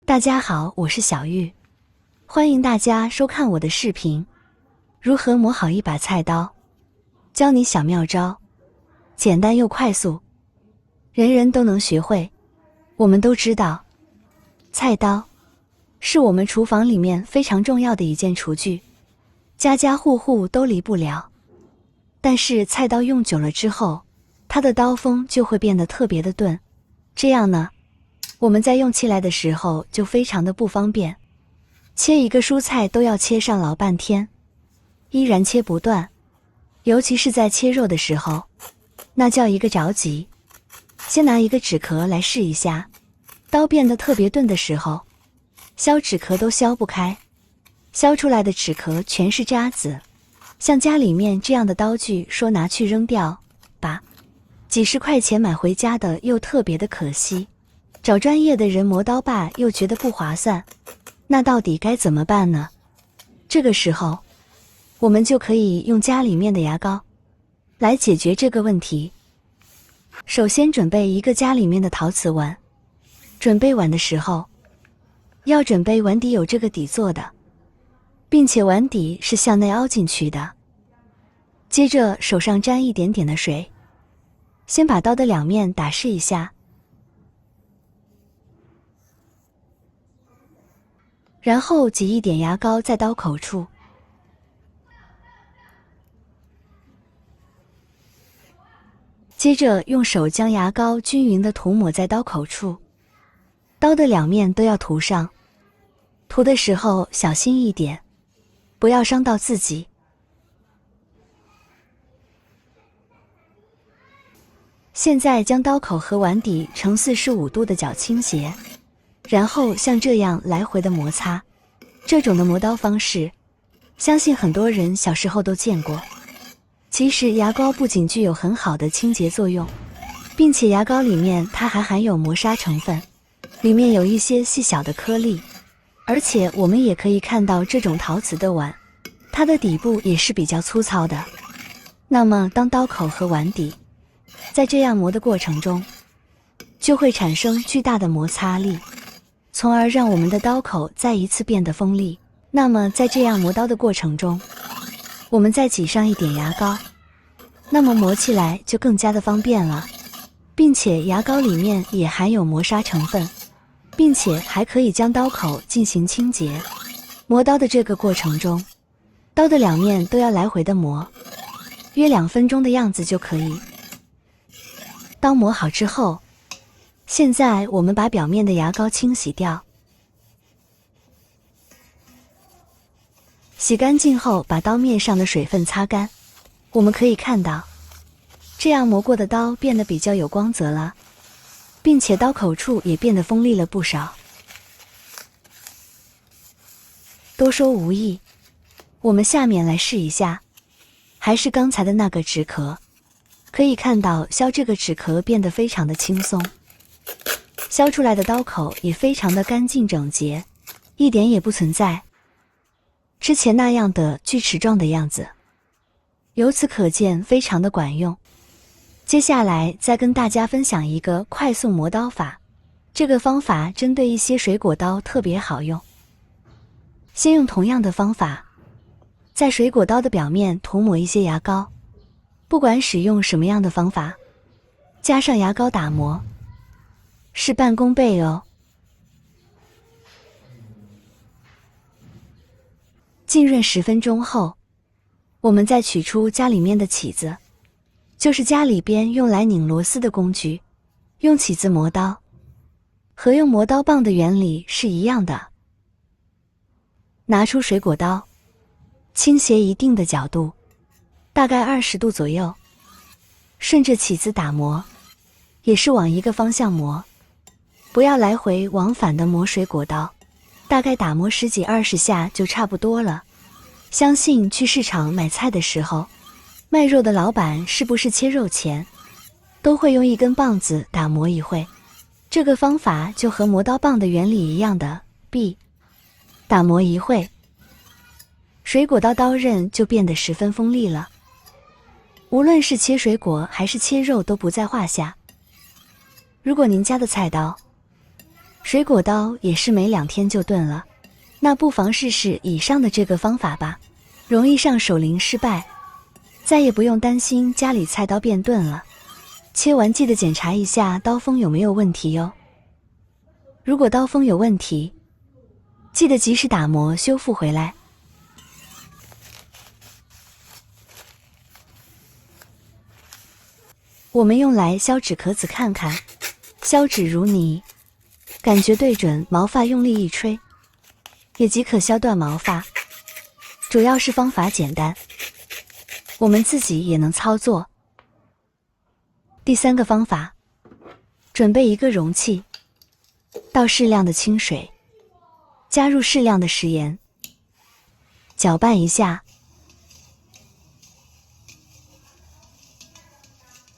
大家好，我是小玉，欢迎大家收看我的视频。如何磨好一把菜刀？教你小妙招，简单又快速，人人都能学会。我们都知道，菜刀是我们厨房里面非常重要的一件厨具，家家户户都离不了。但是菜刀用久了之后，它的刀锋就会变得特别的钝，这样呢，我们在用起来的时候就非常的不方便，切一个蔬菜都要切上老半天，依然切不断，尤其是在切肉的时候，那叫一个着急。先拿一个纸壳来试一下，刀变得特别钝的时候，削纸壳都削不开，削出来的纸壳全是渣子。像家里面这样的刀具，说拿去扔掉吧，几十块钱买回家的又特别的可惜，找专业的人磨刀吧又觉得不划算，那到底该怎么办呢？这个时候，我们就可以用家里面的牙膏来解决这个问题。首先准备一个家里面的陶瓷碗，准备碗的时候，要准备碗底有这个底座的，并且碗底是向内凹进去的。接着手上沾一点点的水，先把刀的两面打湿一下，然后挤一点牙膏在刀口处，接着用手将牙膏均匀地涂抹在刀口处，刀的两面都要涂上，涂的时候小心一点，不要伤到自己。现在将刀口和碗底呈45度的角倾斜，然后像这样来回的摩擦。这种的磨刀方式，相信很多人小时候都见过。其实牙膏不仅具有很好的清洁作用，并且牙膏里面它还含有磨砂成分，里面有一些细小的颗粒。而且我们也可以看到这种陶瓷的碗，它的底部也是比较粗糙的。那么当刀口和碗底在这样磨的过程中，就会产生巨大的摩擦力，从而让我们的刀口再一次变得锋利。那么在这样磨刀的过程中，我们再挤上一点牙膏，那么磨起来就更加的方便了，并且牙膏里面也含有磨砂成分，并且还可以将刀口进行清洁。磨刀的这个过程中，刀的两面都要来回的磨，约2分钟的样子就可以。刀磨好之后，现在我们把表面的牙膏清洗掉，洗干净后把刀面上的水分擦干。我们可以看到，这样磨过的刀变得比较有光泽了，并且刀口处也变得锋利了不少。多说无益，我们下面来试一下，还是刚才的那个纸壳。可以看到削这个纸壳变得非常的轻松，削出来的刀口也非常的干净整洁，一点也不存在之前那样的锯齿状的样子，由此可见非常的管用。接下来再跟大家分享一个快速磨刀法，这个方法针对一些水果刀特别好用。先用同样的方法，在水果刀的表面涂抹一些牙膏，不管使用什么样的方法，加上牙膏打磨，事半功倍哦。浸润10分钟后，我们再取出家里面的起子，就是家里边用来拧螺丝的工具。用起子磨刀和用磨刀棒的原理是一样的。拿出水果刀，倾斜一定的角度，大概20度左右，顺着起子打磨，也是往一个方向磨，不要来回往返的磨水果刀，大概打磨10几20下就差不多了。相信去市场买菜的时候，卖肉的老板是不是切肉前都会用一根棒子打磨一会？这个方法就和磨刀棒的原理一样的，打磨一会，水果刀刀刃就变得十分锋利了。无论是切水果还是切肉都不在话下。如果您家的菜刀水果刀也是没2天就钝了，那不妨试试以上的这个方法吧，容易上手零失败，再也不用担心家里菜刀变钝了。切完记得检查一下刀锋有没有问题哟。如果刀锋有问题，记得及时打磨修复回来。我们用来削纸壳子看看，削纸如泥，感觉对准毛发用力一吹，也即可削断毛发。主要是方法简单，我们自己也能操作。第3个方法，准备一个容器，倒适量的清水，加入适量的食盐，搅拌一下，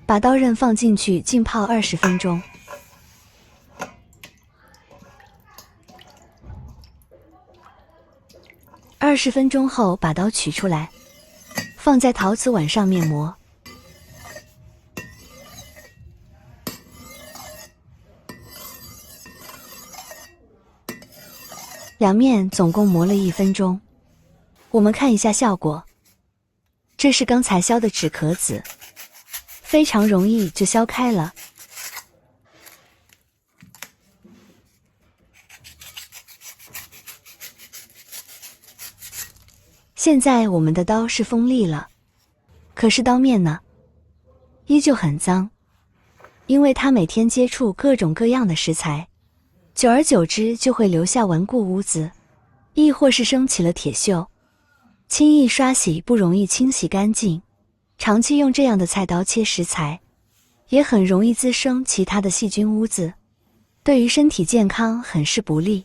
把刀刃放进去浸泡20分钟。20分钟后把刀取出来，放在陶瓷碗上面磨。两面总共磨了1分钟，我们看一下效果。这是刚才削的纸壳子，非常容易就削开了。现在我们的刀是锋利了，可是刀面呢，依旧很脏，因为它每天接触各种各样的食材，久而久之就会留下顽固污渍，亦或是生起了铁锈，轻易刷洗不容易清洗干净。长期用这样的菜刀切食材，也很容易滋生其他的细菌污渍，对于身体健康很是不利。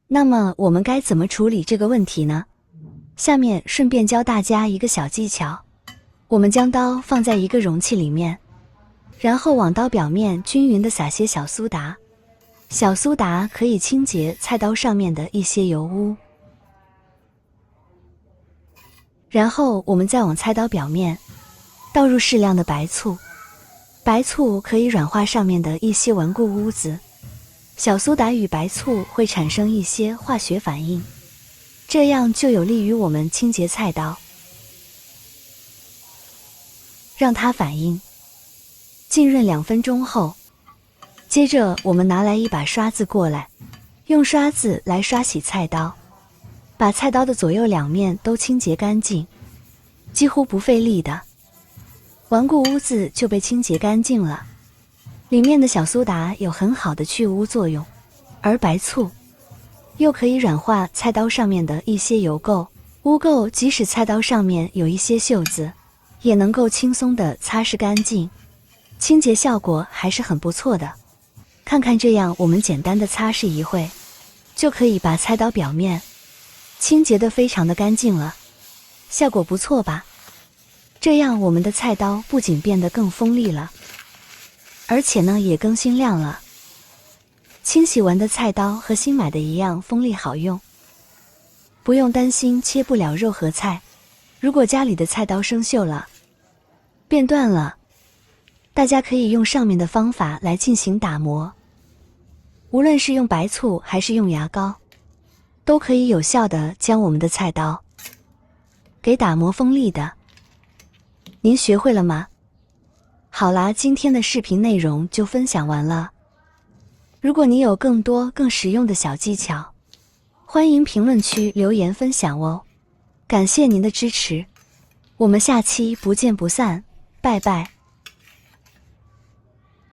那么我们该怎么处理这个问题呢？下面顺便教大家一个小技巧，我们将刀放在一个容器里面，然后往刀表面均匀地撒些小苏打。小苏打可以清洁菜刀上面的一些油污。然后我们再往菜刀表面倒入适量的白醋，白醋可以软化上面的一些顽固污渍。小苏打与白醋会产生一些化学反应，这样就有利于我们清洁菜刀。让它反应，浸润2分钟后，接着我们拿来一把刷子过来，用刷子来刷洗菜刀，把菜刀的左右两面都清洁干净，几乎不费力的，顽固污渍就被清洁干净了。里面的小苏打有很好的去污作用，而白醋又可以软化菜刀上面的一些油垢、污垢，即使菜刀上面有一些锈渍，也能够轻松地擦拭干净，清洁效果还是很不错的。看看这样，我们简单的擦拭一会，就可以把菜刀表面清洁得非常的干净了，效果不错吧？这样我们的菜刀不仅变得更锋利了，而且呢也更新亮了。清洗完的菜刀和新买的一样锋利好用，不用担心切不了肉和菜。如果家里的菜刀生锈了，变断了，大家可以用上面的方法来进行打磨，无论是用白醋还是用牙膏，都可以有效地将我们的菜刀给打磨锋利的。您学会了吗？好啦，今天的视频内容就分享完了。如果你有更多更实用的小技巧，欢迎评论区留言分享哦。感谢您的支持，我们下期不见不散，拜拜。